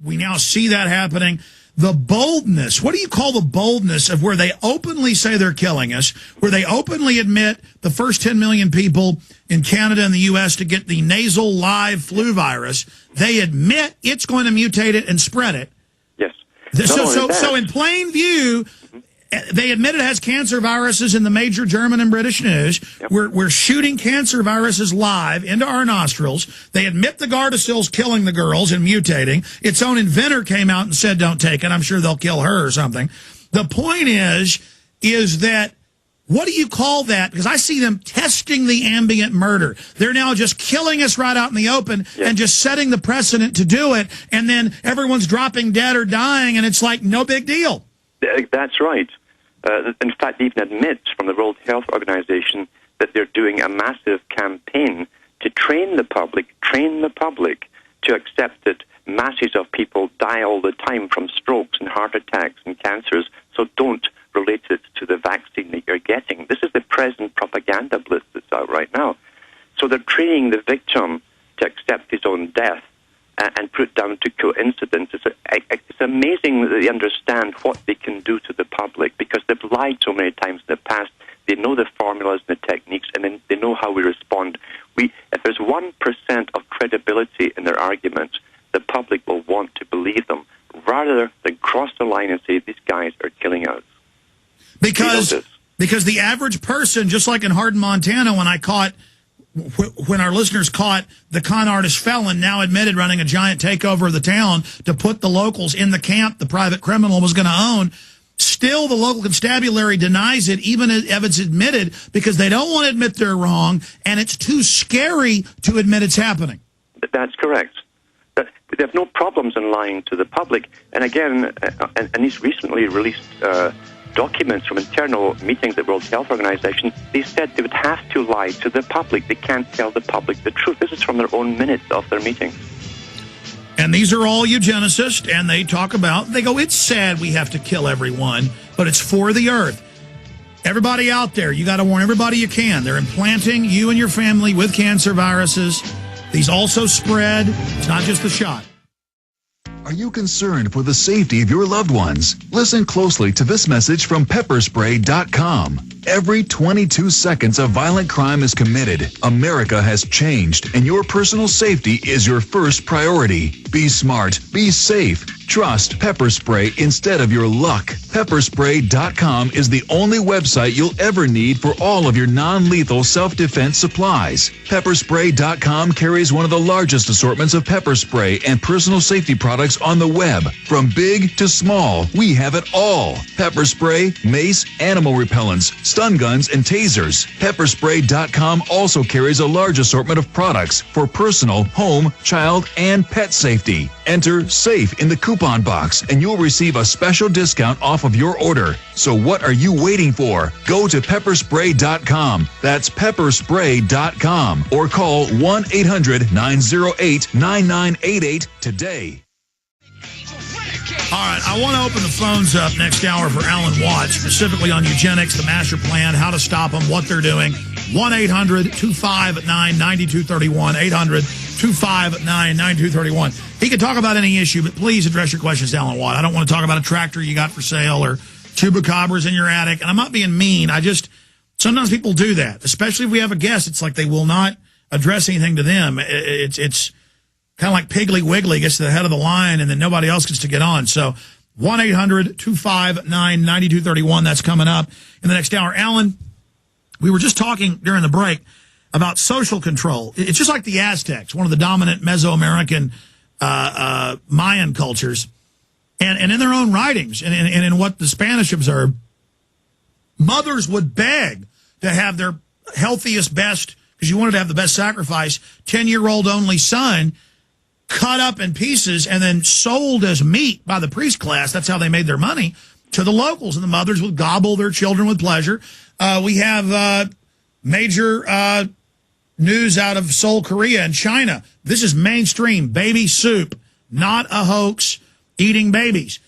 We now see that happening. The boldness, what do you call the boldness of where they openly say they're killing us, where they openly admit the first 10 million people in Canada and the U.S. to get the nasal live flu virus, they admit it's going to mutate it and spread it. Yes. So in plain view, they admit it has cancer viruses in the major German and British news. Yep. We're shooting cancer viruses live into our nostrils. They admit the Gardasil's killing the girls and mutating. Its own inventor came out and said, don't take it. I'm sure they'll kill her or something. The point is that, what do you call that? Because I see them testing the ambient murder. They're now just killing us right out in the open and just setting the precedent to do it. And then everyone's dropping dead or dying, and it's like no big deal. That's right. In fact, they even admit from the World Health Organization that they're doing a massive campaign to train the public to accept that masses of people die all the time from strokes and heart attacks and cancers, so don't relate it to the vaccine that you're getting. This is the present propaganda blitz that's out right now. So they're training the victim to accept his own death and put it down to coincidence. It's amazing that they understand what they can do to the public, because they've lied so many times in the past. They know the formulas and the techniques, and then they know how we respond. If there's 1% of credibility in their arguments, the public will want to believe them, rather than cross the line and say, these guys are killing us. Because the average person, just like in Hardin, Montana, when our listeners caught the con artist felon, now admitted running a giant takeover of the town to put the locals in the camp the private criminal was going to own, still the local constabulary denies it, even if it's admitted, because they don't want to admit they're wrong, and it's too scary to admit it's happening. That's correct. But they have no problems in lying to the public. And again, and these recently released documents from internal meetings at World Health Organization, they said they would have to lie to the public. They can't tell the public the truth. This is from their own minutes of their meetings. And these are all eugenicists, and they go, it's sad we have to kill everyone, but it's for the earth. Everybody out there, you got to warn everybody you can. They're implanting you and your family with cancer viruses. These also spread. It's not just the shot. Are you concerned for the safety of your loved ones? Listen closely to this message from pepperspray.com. Every 22 seconds a violent crime is committed. America has changed, and your personal safety is your first priority. Be smart. Be safe. Trust pepper spray instead of your luck. Pepperspray.com is the only website you'll ever need for all of your non-lethal self-defense supplies. Pepperspray.com carries one of the largest assortments of pepper spray and personal safety products on the web. From big to small, we have it all. Pepper spray, mace, animal repellents, stun guns, and tasers. Pepperspray.com also carries a large assortment of products for personal, home, child, and pet safety. Enter SAFE in the coupon box, and you'll receive a special discount off of your order. So what are you waiting for? Go to pepperspray.com. That's pepperspray.com. Or call 1-800-908-9988 today. All right, I want to open the phones up next hour for Alan Watts, specifically on eugenics, the master plan, how to stop them, what they're doing. 1-800-259-9231, 800-259-9231. He can talk about any issue, but please address your questions to Alan Watt. I don't want to talk about a tractor you got for sale or chupacabras in your attic. And I'm not being mean. Sometimes people do that, especially if we have a guest. It's like they will not address anything to them. It's kind of like Piggly Wiggly gets to the head of the line and then nobody else gets to get on. So 1-800-259-9231. That's coming up in the next hour. Alan, we were just talking during the break about social control. It's just like the Aztecs, one of the dominant Mesoamerican Mayan cultures. And in their own writings and in what the Spanish observed, mothers would beg to have their healthiest, best, because you wanted to have the best sacrifice, 10-year-old only son cut up in pieces and then sold as meat by the priest class. That's how they made their money, to the locals. And the mothers would gobble their children with pleasure. We have major news out of Seoul, Korea and China. This is mainstream baby soup, not a hoax, eating babies.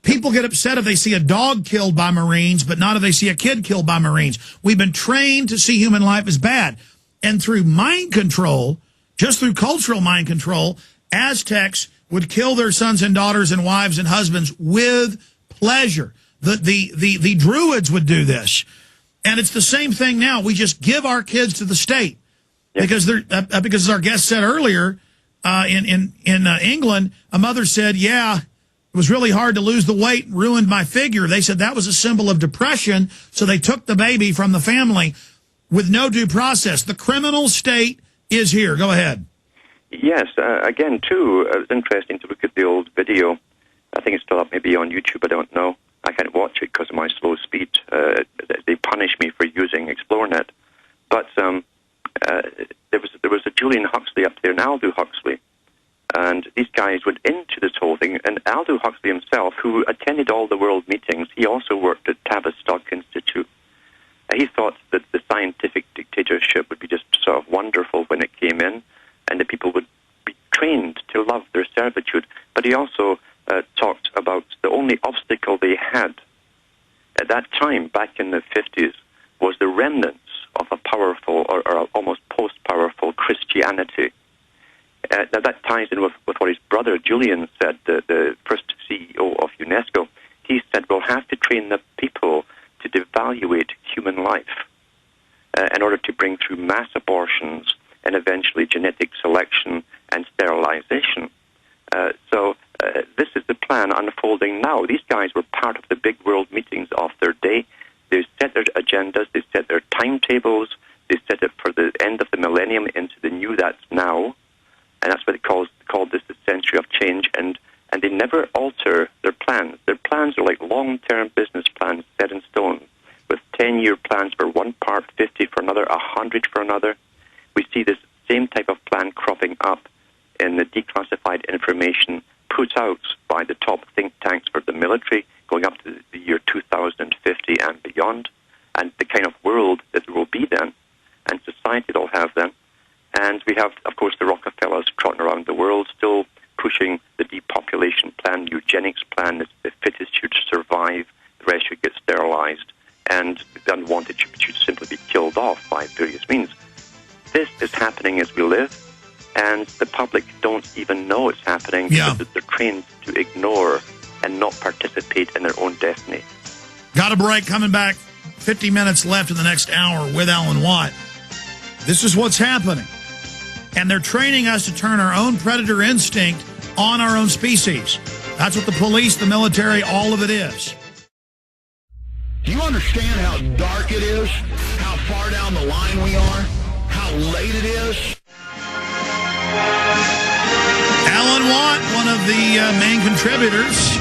People get upset if they see a dog killed by Marines, but not if they see a kid killed by Marines. We've been trained to see human life as bad. And through mind control, just through cultural mind control, Aztecs would kill their sons and daughters and wives and husbands with pleasure. The Druids would do this. And it's the same thing now. We just give our kids to the state. Yes. Because as our guest said earlier, in England, a mother said, yeah, it was really hard to lose the weight and ruined my figure. They said that was a symbol of depression, so they took the baby from the family with no due process. The criminal state is here. Go ahead. Yes, again, too, it's interesting to look at the old video. I think it's still up maybe on YouTube, I don't know. I can't watch it because of my slow speed. They punish me for using ExploreNet. But there was a Julian Huxley up there, and Aldous Huxley. And these guys went into this whole thing. And Aldous Huxley himself, who attended all the world meetings, he also worked at Tavistock Institute. He thought that the scientific dictatorship would be just sort of wonderful when it came in, and that people would be trained to love their servitude. But he also talked about the only obstacle they had at that time, back in the 50s, was the remnants of a powerful or almost post-powerful Christianity. Now that ties in with what his brother Julian said, the first CEO of UNESCO. He said we'll have to train the people to devaluate human life in order to bring through mass abortions and eventually genetic selection and sterilization. So this is the plan unfolding now. These guys were part of the big world meetings of their day. They set their agendas, they set their timetables, they set it for the end of the millennium into the new that's now, and that's what they called this the century of change, and they never alter their plans. Their plans are like long-term business plans set in stone, with 10-year plans for one part, 50 for another, 100 for another. We see this same type of plan cropping up in the declassified information put out by the top think tanks for the military, going up to the year 2050 and beyond, and the kind of world that there will be then, and society that will have then. And we have, of course, the Rockefellers trotting around the world, still pushing the depopulation plan, eugenics plan, that the fittest should survive, the rest should get sterilized, and the unwanted should simply be killed off by various means. This is happening as we live, and the public don't even know it's happening because they're trained to ignore and not participate in their own destiny. Got a break, coming back. 50 minutes left in the next hour with Alan Watt. This is what's happening. And they're training us to turn our own predator instinct on our own species. That's what the police, the military, all of it is. Do you understand how dark it is? How far down the line we are? How late it is? Alan Watt, one of the main contributors,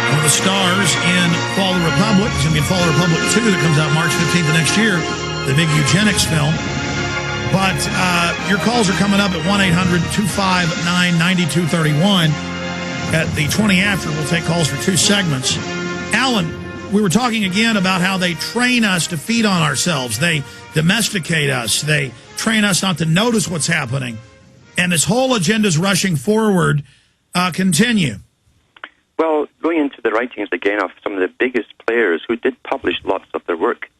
one of the stars in Fall of the Republic. It's going to be in Fall of the Republic 2 that comes out March 15th of next year, the big eugenics film. But your calls are coming up at 1-800-259-9231. At the 20 after, we'll take calls for 2 segments. Alan, we were talking again about how they train us to feed on ourselves. They domesticate us. They train us not to notice what's happening. And this whole agenda is rushing forward. Continue. Well, going into the writings again of some of the biggest players who did publish lots of their work,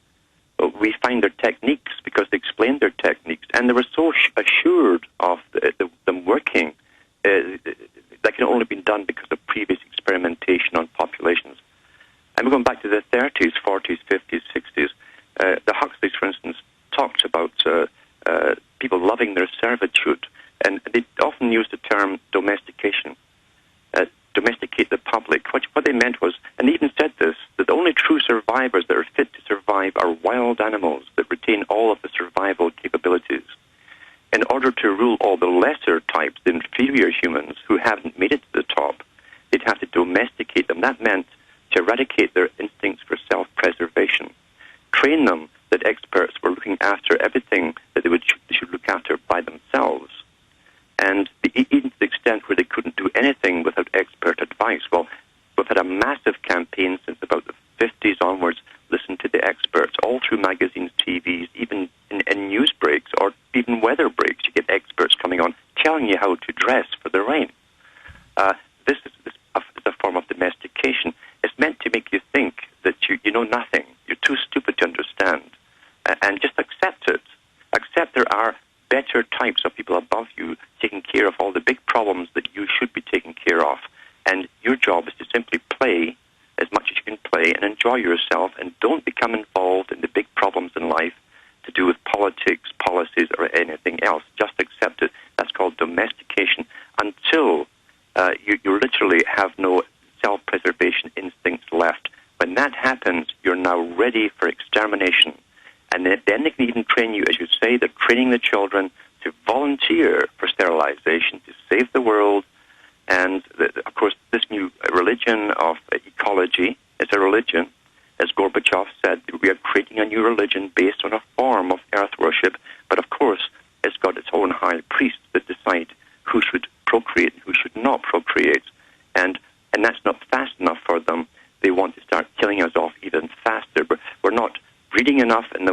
we find their techniques because they explained their techniques, and they were so assured of them working that can only be done because of previous experimentation on populations. And we're going back to the 30s, 40s, 50s, 60s. The Huxleys, for instance, talked about people loving their servitude, and they often used the term domestication. Domesticate the public. What they meant was, and they even said this, that the only true survivors that are fit to survive are wild animals that retain all of the survival capabilities. In order to rule all the lesser types, the inferior humans who haven't made it to the top, they'd have to domesticate them. That meant to eradicate their instincts for self-preservation, train them that experts were looking after everything that they should look after by themselves, and even to the extent where they couldn't do anything without expert advice. Well, we've had a massive campaign since about the 50s onwards, listen to the experts, all through magazines, TVs, even in news breaks or even weather breaks. You get experts coming on telling you how to dress for the rain. This is a form of domestication. It's meant to make you think that you know nothing. You're too stupid to understand. And just accept it. Accept there are better types of people above you taking care of all the big problems that you And your job is to simply play as much as you can play and enjoy yourself, and don't become involved in the big problems in life to do with politics, policies, or anything else. Just accept it. That's called domestication until you literally have no self-preservation instincts left. When that happens, you're now ready for extermination. And then they can even train you, as you say, they're training the children to volunteer for sterilization, to save the world. And, of course, this new religion of ecology is a religion. As Gorbachev said, we are creating a new religion based on a form of earth worship. But, of course, it's got its own high priests that decide who should procreate and who should not procreate. And that's not fast enough for them. They want to start killing us off even faster. But we're not reading enough in